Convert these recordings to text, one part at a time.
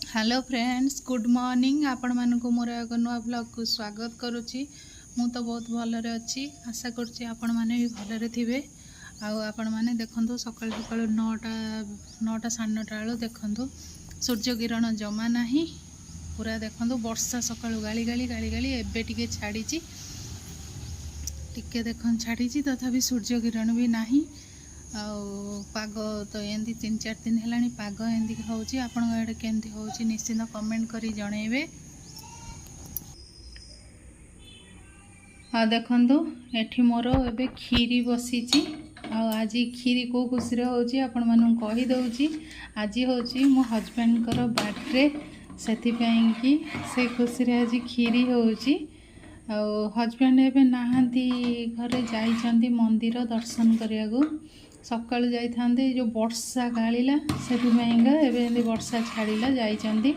Hello friends good morning आपण मानक मोर एक नुआ ब्लॉग को स्वागत करुच्ची। मु तो बहुत भलरे अच्छी आशा करुच्ची आपण माने भी भलरे थिबे। आपण माने देखंतु सकाळ सकाळ 9टा 9:30 बेलू देखंतु सूर्य किरण जमा नाही पूरा देखंतु वर्षा सकाळु गाली गाली गाली गाली एबे टिके छाड़ीची टिके देखन छाड़ीची तथापि सूर्य किरण भी नाही। पाग तो एंती 3-4 दिन है पाग एंती होची आपण आड़े केमती होची निश्चित कमेंट करी जणेबे। देखंतु एठी मोर एबे खीरी बसीची आज खीरी को खुशी होची आपण मानु कहि दउची। आज होची मो हस्बैंड कर बर्थडे सेति पई कि से खुशी रे आज खीरी होची। हस्बैंड एबे नाहंती घरे जाइछंती मंदिर दर्शन करिया को सकाळ जाइथांते जो वर्षा गालिला सेतिपाइंगा एबे वर्षा छाड़िला जाइछंती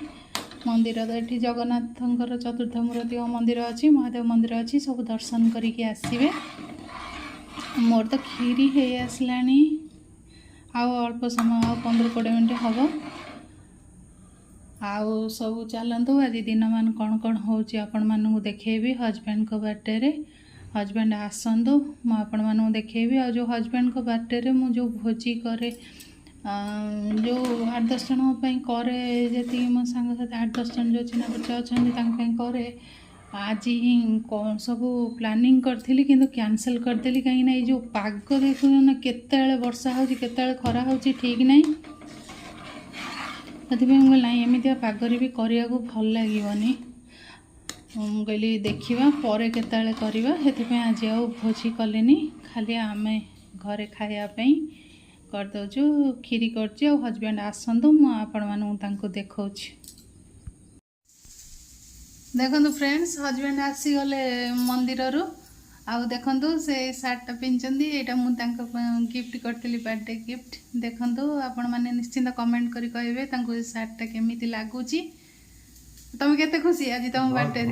मंदिर। तो एठी जगन्नाथंकर चतुर्थ मूर्ति मंदिर अच्छी महादेव मंदिर अच्छी सब दर्शन करिके आसीबे। मोर तो खीरी हे आसलानी अल्प समय 15-20 मिनट हम आउ सब चलतु आज दिन मान कौन कौन होची आपण मानू देखेबी। हस्बैंड को बर्थडे रे हस्बैंड आसतु मुझे मानू देखेबी। आ जो हस्बैंड को बर्थडे रे मु जो भोजी करे जो 8-10 जन करे जी मो सांग साथ 8-10 जन जो चिन्ह बच्चा अच्छा करे आज ही सब प्लानिंग करी कि कैंसल करदेली कहीं जो पाग देखु ना केते वर्षा हो केते खरा हो ठीक नहीं मुझे ना एमती पागरे भी करने को भल लगे कहली देखा पर केतले करवा से आज आ भोजी कलेनी खाली आम घरे खायापी करदे खीरी कर हस्बैंड आसतु मुझे देखा देखु फ्रेंड्स हस्बैंड आसीगले मंदिर रु आउ देखु से सार्टा पिंधि यहाँ मुझे गिफ्ट करी बर्थडे गिफ्ट देखु आपण मैंने निश्चिंत कमेंट करी कहे सार्टा केमी लगुच। तुम केते खुशी आज तुम बर्थडे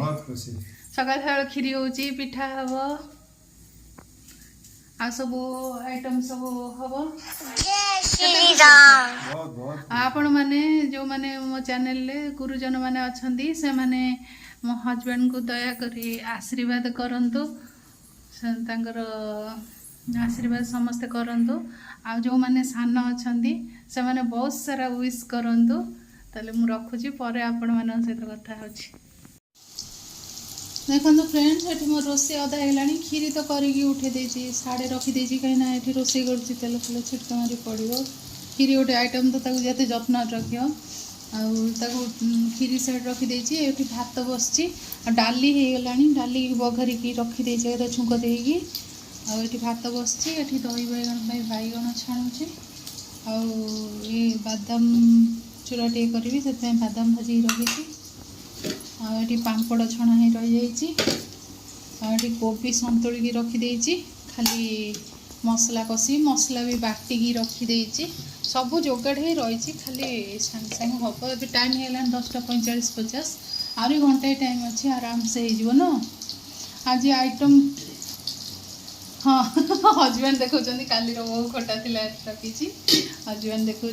सकाल सकाल खीरी होची पिठा हब आ सब आइटम सब हब आपण माने जो माने मो चैनल ले गुरुजन माने अछंती से माने मो हस्बैंड को दया करी आशीर्वाद करंतु तांकर आशीर्वाद समस्ते करंतु। आ जो माने सान अछंती से माने बहुत सारा विश करंतु। ताले मु रखुची पर आपण मान सहित कथा होची। देखो फ्रेंड्स ये मो रोसे अधा है खीरी तो करी उठे देची साड़े रखी कहीं ये रोसे कर तेल फल छिटका मारी पड़ो खीरी गोटे आइटम तो जिते जत्न रखियो खीरी साइड रखी ये भात बसची डाली होगला डाली बघारिकी रखी छुंक देकी आठी भात बसची ये दही बैगण बैगण छाणुची ये बादाम चूरा टे करी से बादाम भाजी रखी पांपड़ छणा ही रही जाइए कोबी संतुली रखी खाली मसला कषी मसला भी बाटिकी रखी सब जोगाड़ ही रही खाली सांग सांग हम ए टाइम है 10:45-50 आहरी घंटे टाइम अच्छी आराम से हो न आज आइटम। हाँ हस्बैंड देखुं काली बहु खटा थी रखी हस्बैंड देखुं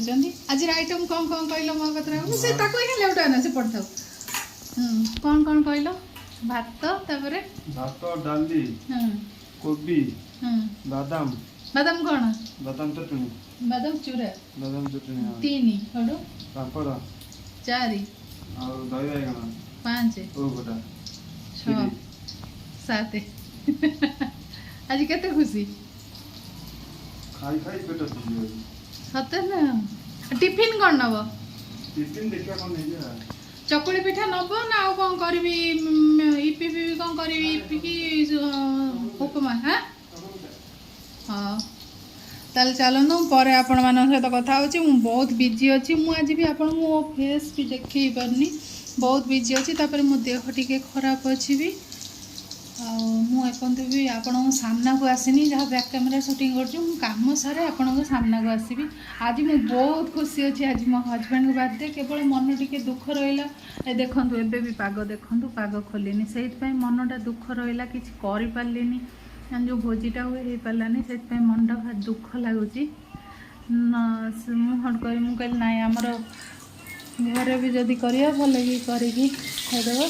आज आइटम कौन कौन कहल मो कथा से लेटा ना से पढ़ा कौन कौन कहल भात भात डाली कोबी बादाम बादाम कौन बादाम चटनी बादाम चूरा 3 हडो पापड़ 4 और दही बैगण 5 ओ गोटा 6 7 आज केते खुशी खाई खाई पेट फुल सते ना टिफिन कौन नब टिफिन देखा कौन नहीं चकुली पिठा नब ना आ कौन करी इपी पी कौन करी इपी की उपमा। हाँ हाँ ताल चलतु पर आपण मान सहित कथा होची मु बहुत बिजी अच्छी मु आज भी आपण मो फेस भी देखी पारनी बहुत बिजी अच्छी तापर मो देह टिके खराब अच्छी भी मुझे भी आपण सामना को आसनी जहाँ बैक कैमेरा शूटिंग कम सारे आपण सामना को आसबि। आज मुझे बहुत खुशी अच्छी आज मो हस्बैंड को बर्थडे केवल मन टी दुख रहा देखु एबे भी पाग देखु पाग खोलनी से मनटा दुख रहा कि जो भोजीटा हुए हो पारानी से मनटा भारी दुख लगुच मुझे कहली ना आमर घरे भी जदि करिया भल कि करके खाईदेव।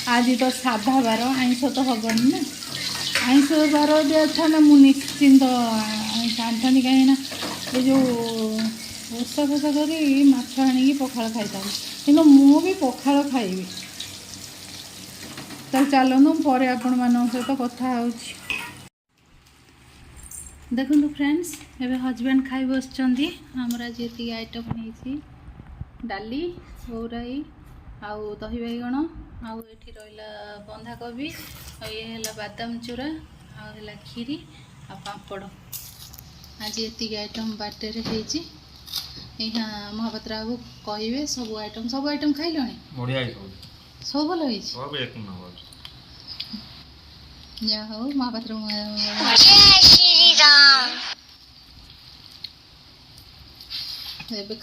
आज तो साधा बार आईंष तो हबनी ना आईंष बार भी अच्छा ना मुझे निश्चिंत आईंष आनी कहीं ये जो ओषा फोषा कर माछ आनिकी पखाड़ खाई कि मु भी पखाड़ खाइबी। तो चलू पर आपण मान सहित कथा देखो फ्रेंड्स एवं हजबैंड खाई बस आमर आज ये आइटम नहीं डाली सौराई आउ दही बैगण आउ ये रहा बंधाकोबी ये है बादाम चूरा आउ खीरी आ पापड़। आज ये आइटम बाटे यहाँ महापात्र बाबू कहे सब आइटम खाइल सब भल जा हो महापात्र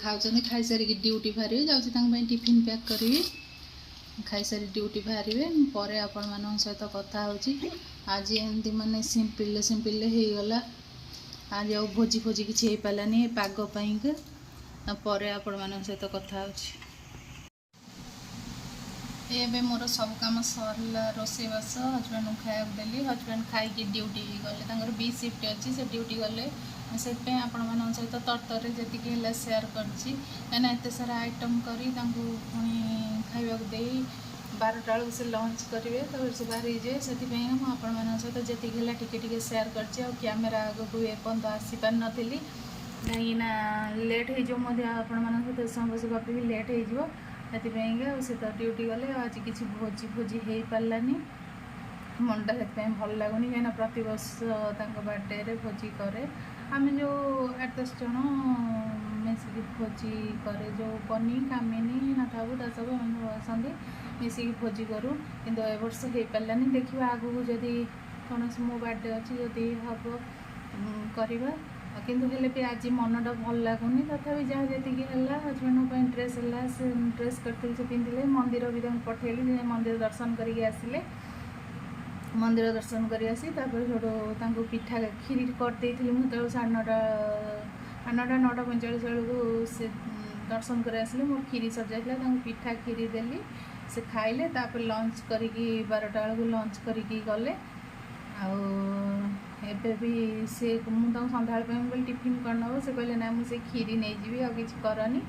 खाऊँ खाई सारिक ड्यूटी बाहर जाऊँ टिफिन पैक करी खाई सारी ड्यूटी बाहर पर आपण मान सहित कथा होची। आज एमती माने सिंपल सिंपल हो गला आज आ भोजी फोजी किसी हो पारानी पाग पर आपण मान सहित कथा होची। एबे मोर सब काम सरला रोसे बास हजबैंड को खाया देली हजबैंड खाई ड्यूटी गले बी शिफ्ट अच्छी से ड्यूटी गले से आपण मान सहित तरतर जी सेयार करना एत सारा आइटम करी पुणी खावा दे 12टा बेलू से लंच करेंगे तो से बाहर जाए से आपण मान सहित जी टिके सेयार कर आग को एपर्त आसीपार नी कहीं लेट हो समय गपी लेट हो से तो ड्यूटी गले आज किसी भोजी भोजी हो पारानी मनटा से भल लगुनि कहीं प्रति वर्ष बर्थडे भोजी करे आम जो 8-10 जन मिसिक भोजी करे जो पनी कामिनी नठाबू ता सब आसती मिसिक भोजी करूँ कि ए वर्ष हो पारानी देखा आगू जदि कौन मो बर्थडे अच्छी जदि हम करवा किंतु हेले भी आज मनटा भल लगुनि तथापि जहाँ जी हजबैंड ड्रेस है से ड्रेस करते से पिंधिले मंदिर भी पठेली मंदिर दर्शन करके आसिले मंदिर दर्शन कर आसी छोटो पिठा खीरी करदे मुझे 9:30 9:45 बेलू से दर्शन कर आसिले मोर खीरी सर जाता पिठा खीरी देली से खाइले लंच करिकी 12टा बेलू लंच करिकी गले आबे भी से मुझे सन्ध्या बोली टिफिन कर नब से कहले ना मुझे खीरी नहीं जी आ कि करनी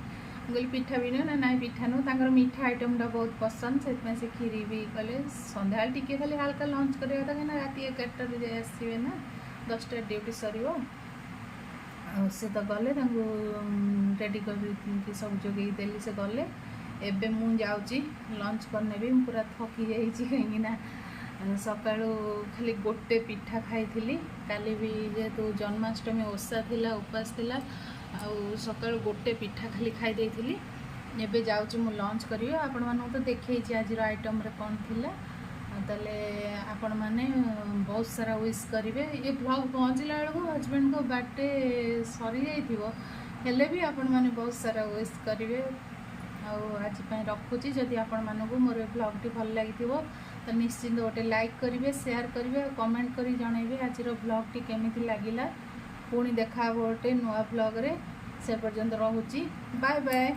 कहली पिठा भी ना ना पिठा नु मीठा आइटमटा बहुत पसंद से खीरी भी कले सन्ध्या टिके खाली हल्का लंच करें कहीं राति 11टार जाए आसवे ना 10टा ड्यूटी सर से तो गले रेडी कर सब जोगे देली से गले एबे मु जाऊँगी लंच करने भी पूरा थकी जाइए कहीं सकाळू खाली गोटे पिठा खाई काली भी जेहेतु जन्माष्टमी ओषा थिला उपास थिला सकाळू गोटे पिठा खाली खाई देइथिली एबे जाऊँ मु लंच करी आपण मानू तो देखी आज आइटम रे कौन थिला ताले आपण माने बहुत सारा विश करेंगे ये ब्लॉग पहुँचला बेलू हजबैंड को बर्थडे सरी जाइथिबो हेले भी आपण माने बहुत सारा विश करेंगे आज रखुची जदि आपण मानू मोर ब्लॉगटी भल लगी तो निश्चिंत गोटे लाइक करेंगे शेयर करेंगे कमेंट करी जनइबे आज ब्लॉगटी केमिति लागिला पुणी देखा गोटे नुआ ब्लॉग रे से पर्यंत रहुची बाय बाय।